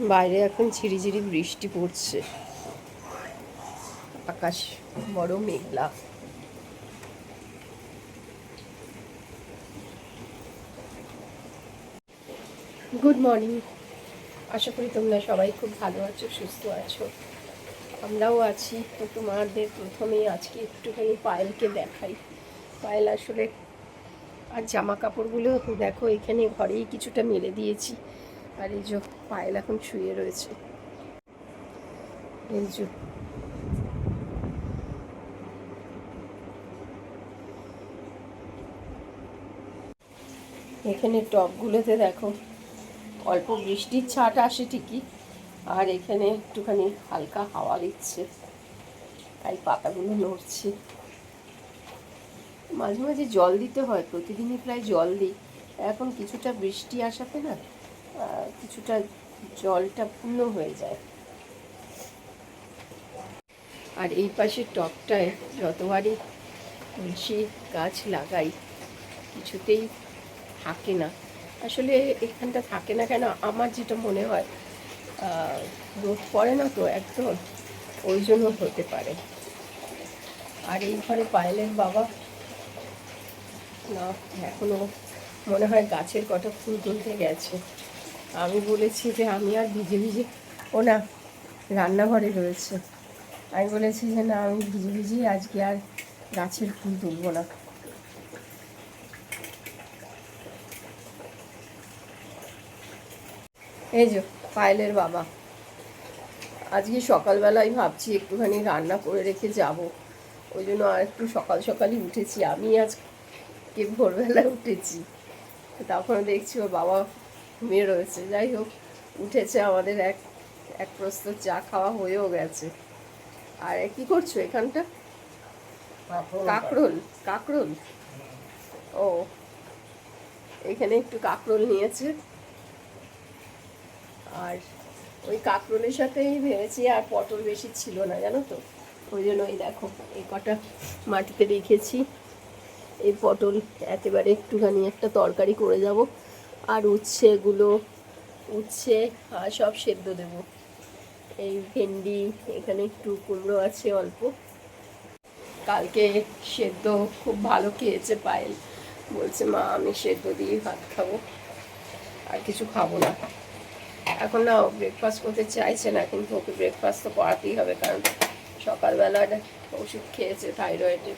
বাইরে এখন ঝিরিঝিরি বৃষ্টি পড়ছে, আকাশ বড় মেঘলা। গুড মর্নিং, আশা করি তোমরা সবাই খুব ভালো আছো, সুস্থ আছো। আমরাও আছি। তো তোমাদের প্রথমেই আজকে একটুখানি পায়েলকে দেখাই। পায়েল আসলে আর জামা কাপড়গুলো দেখো এখানে ঘরেই কিছুটা মেলে দিয়েছি। আর এই যে পায়েল এখন শুয়ে রয়েছে, এই যে এখানে টবগুলোতে দেখো অল্প বৃষ্টির ছাট আসে ঠিকই, আর এখানে একটুখানি হালকা হাওয়া দিচ্ছে, তাই পাতাগুলো নড়ছে। মাঝে মাঝে জল দিতে হয়, প্রতিদিনই প্রায় জল দিই। এখন কিছুটা বৃষ্টি আসাতে না কিছুটা জলটা পূর্ণ হয়ে যায়। আর এই পাশের টবটায় যতবারই তুলসী গাছ লাগাই কিছুতেই থাকে না। আসলে এখানটা থাকে না কেন, আমার যেটা মনে হয় রোদ পড়ে না তো একদম, ওই জন্য হতে পারে। আর এই ঘরে পায়েলের বাবা না এখনও মনে হয় গাছের কটা ফুল তুলতে গেছে। আমি বলেছি যে আমি আর ভিজে ভিজে, ও না রান্নাঘরে রয়েছে, আমি বলেছি যে না আমি ভিজে ভিজেই আজকে আর গাছের ফুল তুলব না। এই যে পায়েলের বাবা, আজকে সকালবেলায় ভাবছি একটুখানি রান্না করে রেখে যাব, ওই জন্য আর একটু সকাল সকালই উঠেছি। আমি আজকে ভোরবেলায় উঠেছি, তখন দেখছি ওর বাবা ঘুমিয়ে রয়েছে। যাই হোক, উঠেছে, আমাদের এক এক প্রস্তুত চা খাওয়া হয়েও গেছে। আর কি করছো এখানটা? কাকরোল, কাকরোল। ও, এখানে একটু কাকরোল নিয়েছে, আর ওই কাকরোলের সাথেই ভেবেছি, আর পটল বেশি ছিল না জানো তো, ওই জন্য এই দেখো এই কটা মাটিতে রেখেছি। এই পটল একেবারে একটুখানি একটা তরকারি করে যাব, আর উচ্ছেগুলো, উচ্ছে আর সব সেদ্ধ দেব। এই ভেন্ডি, এখানে একটু কুমড়ো আছে অল্প। কালকে সেদ্ধ খুব ভালো খেয়েছে পায়েল, বলছে মা আমি সেদ্ধ দিয়ে ভাত খাবো, আর কিছু খাবো না। এখন না ব্রেকফাস্ট করতে চাইছে না, কিন্তু ওকে ব্রেকফাস্ট তো করাতেই হবে, কারণ সকালবেলা ওষুধ খেয়েছে থাইরয়েডের,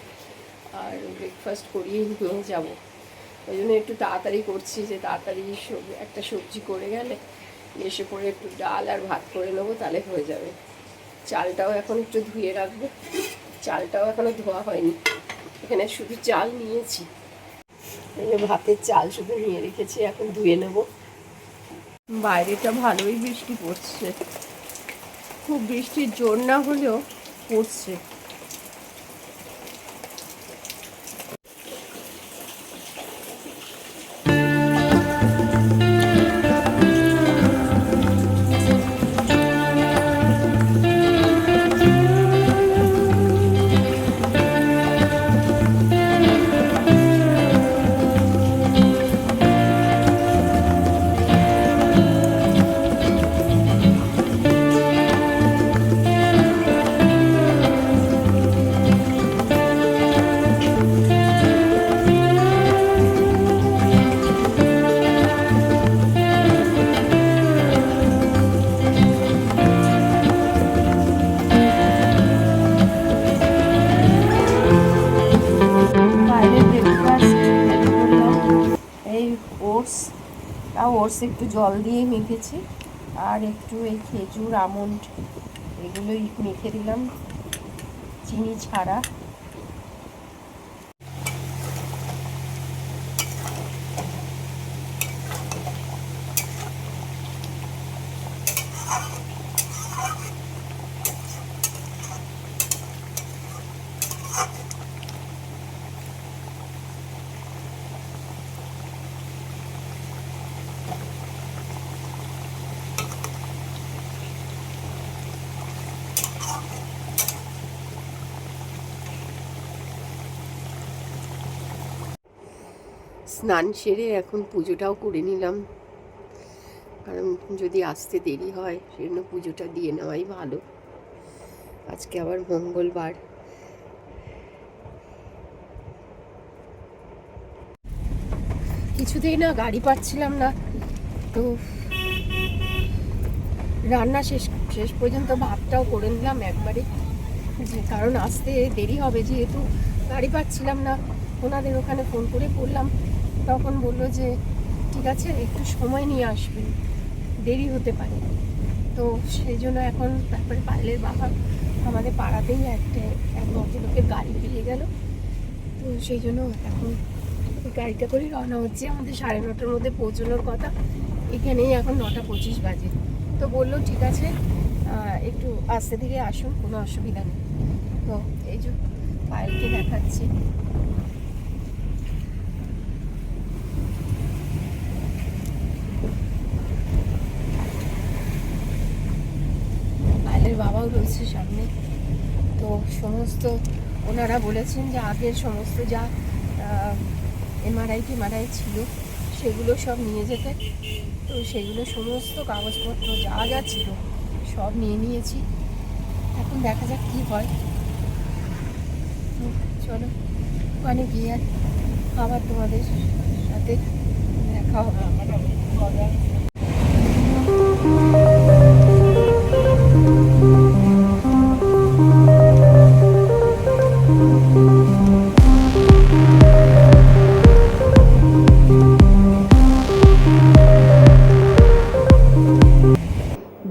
আর ব্রেকফাস্ট করিয়ে নিয়ে যাব। ওই জন্য একটু তাড়াতাড়ি করছি, যে তাড়াতাড়ি একটা সবজি করে গেলে এসে পরে একটু ডাল আর ভাত করে নেবো, তাহলে হয়ে যাবে। চালটাও এখন একটু ধুয়ে রাখবো, চালটাও এখনও ধোয়া হয়নি, এখানে শুধু চাল নিয়েছি, এই যে ভাতের চাল শুধু নিয়ে রেখেছি, এখন ধুয়ে নেব। বাইরেটা ভালোই বৃষ্টি পড়ছে, খুব বৃষ্টির জোর না হলেও পড়ছে। ওটস একটু জল দিয়ে মেখেছি, আর একটু এই খেজুর আমন্ড এগুলোই মেখে দিলাম, চিনি ছাড়া। স্নান সেরে এখন পুজোটাও করে নিলাম। কারণ যদি আসতে দেরি হয় সেজন্য পুজোটা দিয়ে নেওয়াই ভালো। আজকে আবার মঙ্গলবার। কিছুতেই না গাড়ি পাচ্ছিলাম না, তো রান্না শেষ শেষ পর্যন্ত ভাতটাও করে নিলাম একবারে, যে কারণ আসতে দেরি হবে, যেহেতু গাড়ি পাচ্ছিলাম না। ওনাদের ওখানে ফোন করে বললাম, তখন বললো যে ঠিক আছে একটু সময় নিয়ে আসবেন, দেরি হতে পারে। তো সেই জন্য এখন তারপরে পায়েলের বাবা আমাদের পাড়াতেই এক ভদ্রলোকের গাড়ি পেয়ে গেল, তো সেই জন্য এখন গাড়িটা করেই রওনা হচ্ছে। আমাদের 9:30টার মধ্যে পৌঁছানোর কথা, এখানেই এখন 9:25 বাজে। তো বললো ঠিক আছে একটু আস্তে ধীরে আসুন, কোনো অসুবিধা নেই। তো এই যে পায়েলকে দেখাচ্ছি। পায়েলের বাবাও রয়েছে সামনে। তো সমস্ত ওনারা বলেছেন যে আগের সমস্ত যা এমআরআই ছিল সেগুলো সব নিয়ে যেতে। তো সেগুলো সমস্ত কাগজপত্র যা যা ছিল সব নিয়ে নিয়েছি। এখন দেখা যাক কী হয়। চলো ওখানে গিয়ে আবার তোমাদের সাথে দেখা হবে।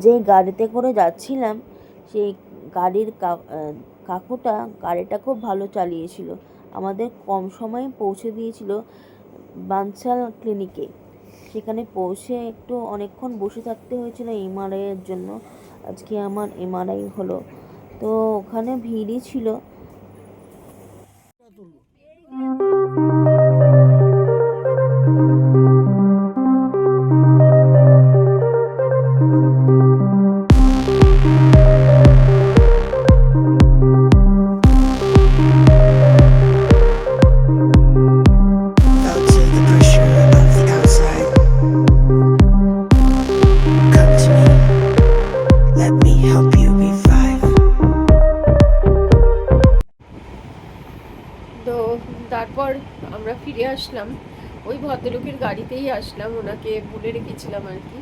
যে গাড়িতে করে যাচ্ছিলাম সেই গাড়ির কাকুটা গাড়িটা খুব ভালো চালিয়েছিল, আমাদের কম সময়ে পৌঁছে দিয়েছিল বানসাল ক্লিনিকে। সেখানে পৌঁছে একটু অনেকক্ষণ বসে থাকতে হয়েছিল এমআরআইয়ের জন্য। আজকে আমার এমআরআই হলো, তো ওখানে ভিড়ই ছিল। Felt to the pressure of the outside. Come to me, let me help you revive. তো তারপর আমরা ফিরে আসলাম, ওই ভদ্রলোকের গাড়িতেই আসলাম। ওনাকে বলে রেখেছিলাম আর কি,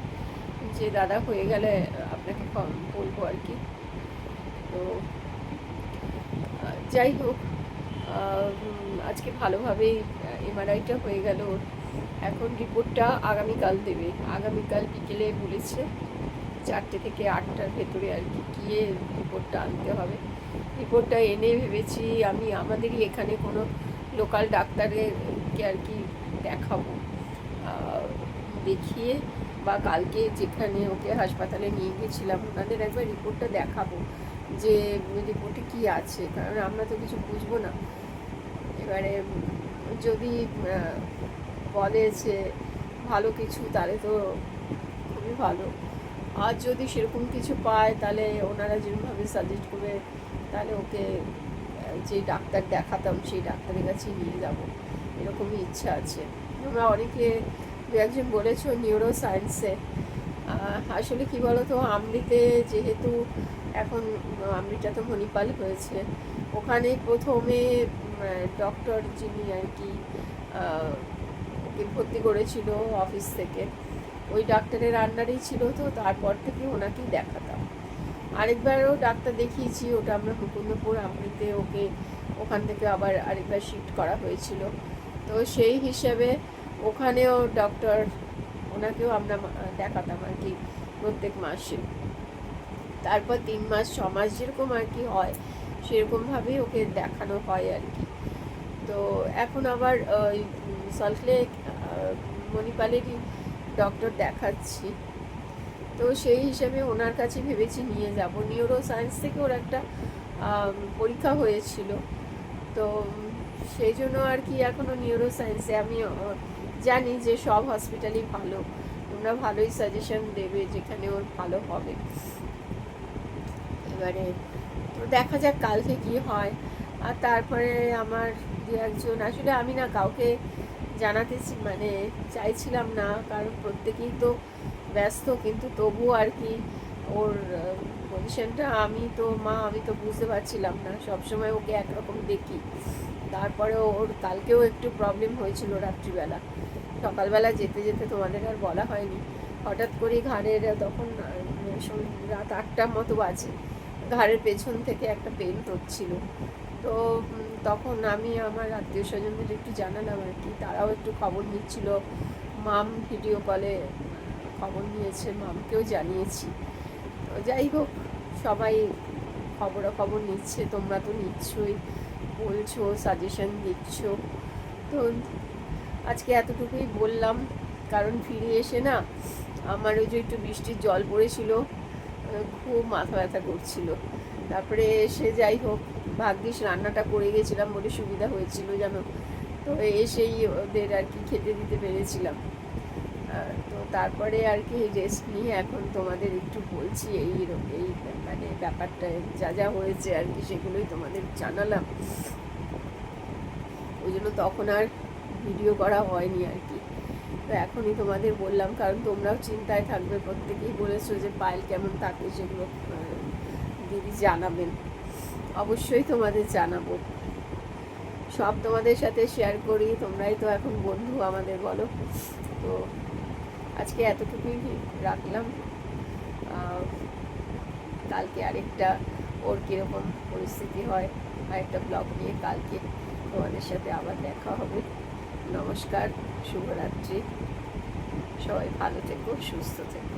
যে দাদা হয়ে গেলে আপনাকে বলবো আর কি। তো যাই হোক, আজকে ভালোভাবেই এমআরআইটা হয়ে গেল। এখন রিপোর্টটা আগামীকাল দেবে, আগামীকাল বিকেলে বলেছে 4টে থেকে 8টার ভেতরে আর কি গিয়ে রিপোর্টটা আনতে হবে। রিপোর্টটা এনে ভেবেছি আমি আমাদেরই এখানে কোনো লোকাল ডাক্তারকে আর কি দেখাবো, দেখিয়ে বা কালকে যেখানে ওকে হাসপাতালে নিয়ে গেছিলাম ওনাদের একবার রিপোর্টটা দেখাবো যে রিপোর্টে কী আছে, কারণ আমরা তো কিছু বুঝবো না। এবারে যদি বলে যে ভালো কিছু তাহলে তো খুবই ভালো, আর যদি সেরকম কিছু পায় তাহলে ওনারা যেরকমভাবে সাজেস্ট করবে তাহলে ওকে যে ডাক্তার দেখাতাম সেই ডাক্তারের কাছে নিয়ে যাব, এরকমই ইচ্ছা আছে। আমরা অনেকে দু একজন বলেছো নিউরো সায়েন্সে। আসলে কী বলো তো, আমৃতে যেহেতু এখন আমৃতা তো মণিপাল হয়েছে, ওখানে প্রথমে ডক্টর যিনি আর কি ওকে ভর্তি করেছিল অফিস থেকে, ওই ডাক্তারের আন্ডারেই ছিল। তো তারপর থেকে ওনাকেই দেখাতাম। আরেকবারও ডাক্তার দেখিয়েছি, ওটা আমরা মুকুন্দপুর আমৃতে, ওকে ওখান থেকে আবার আরেকবার শিফট করা হয়েছিল। তো সেই হিসেবে ওখানেও ডক্টর, ওনাকেও আমরা দেখাতাম আর কি প্রত্যেক মাসে। তারপর 3 মাস 6 মাস যেরকম আর কি হয় সেরকমভাবেই ওকে দেখানো হয় আর কি। তো এখন আবার ওই সল্টলেক মণিপালেরই ডক্টর দেখাচ্ছি। তো সেই হিসেবে ওনার কাছে ভেবেছি নিয়ে যাব। নিউরো সায়েন্স থেকে ওর একটা পরীক্ষা হয়েছিল, তো সেই জন্য আর কি এখনও নিউরো সায়েন্সে আমি জানি যে সব হসপিটালই ভালো, ওরা ভালোই সাজেশন দেবে যেখানে ওর ভালো হবে। এবারে তো দেখা যাক কালকে কী হয়। আর তারপরে আমার দু একজন, আসলে আমি না কাউকে জানাতে মানে চাইছিলাম না, কারণ প্রত্যেকেই তো ব্যস্ত, কিন্তু তবুও আর কি ওর পজিশনটা আমি তো বুঝতে পারছিলাম না, সবসময় ওকে একরকম দেখি। তারপরে ওর কালকেও একটু প্রবলেম হয়েছিল রাত্রিবেলা, সকালবেলা যেতে যেতে তোমাদের আর বলা হয়নি, হঠাৎ করে ঘাড়ের তখন রাত 8টার মতো বাজে, ঘাড়ের পেছন থেকে একটা পেন হচ্ছিল। তো তখন আমি আমার আত্মীয় স্বজনদের একটু জানালাম আর কি, তারাও একটু খবর নিচ্ছিল, মাম ভিডিও কলে খবর নিয়েছে, মামকেও জানিয়েছি। তো যাই হোক, সবাই খবরাখবর নিচ্ছে, তোমরা তো নিচ্ছই, বলছো, সাজেশন দিচ্ছ। তো আজকে এতটুকুই বললাম, কারণ ফিরে এসে না আমার ওই যে একটু বৃষ্টির জল পড়েছিল, খুব মাথা ব্যথা করছিল। তারপরে এসে যাই হোক, ভাগ্যিস রান্নাটা করে গেছিলাম বলে সুবিধা হয়েছিল জানো। তো এসেই ওদের আর কি খেতে দিতে পেরেছিলাম। তো তারপরে আর কি রেস্ট নিয়ে এখন তোমাদের একটু বলছি এই মানে ব্যাপারটা যা যা হয়েছে আর কি, সেগুলোই তোমাদের জানালাম। ওই জন্য তখন আর ভিডিও করা হয়নি আর কি। তো এখনই তোমাদের বললাম, কারণ তোমরাও চিন্তায় থাকবে, প্রত্যেকেই বলেছো যে পায়েল কেমন থাকে, সেগুলো দিদি জানাবেন, অবশ্যই তোমাদের জানাবো, সব তোমাদের সাথে শেয়ার করি, তোমরাই তো এখন বন্ধু আমাদের, বলো। তো আজকে এতটুকুই রাখলাম, কালকে আরেকটা ওর কীরকম পরিস্থিতি হয় আরেকটা ব্লগ নিয়ে কালকে তোমাদের সাথে আবার দেখা হবে। নমস্কার, শুভরাত্রি, সবাই ভালো থেকো, সুস্থ থেকো।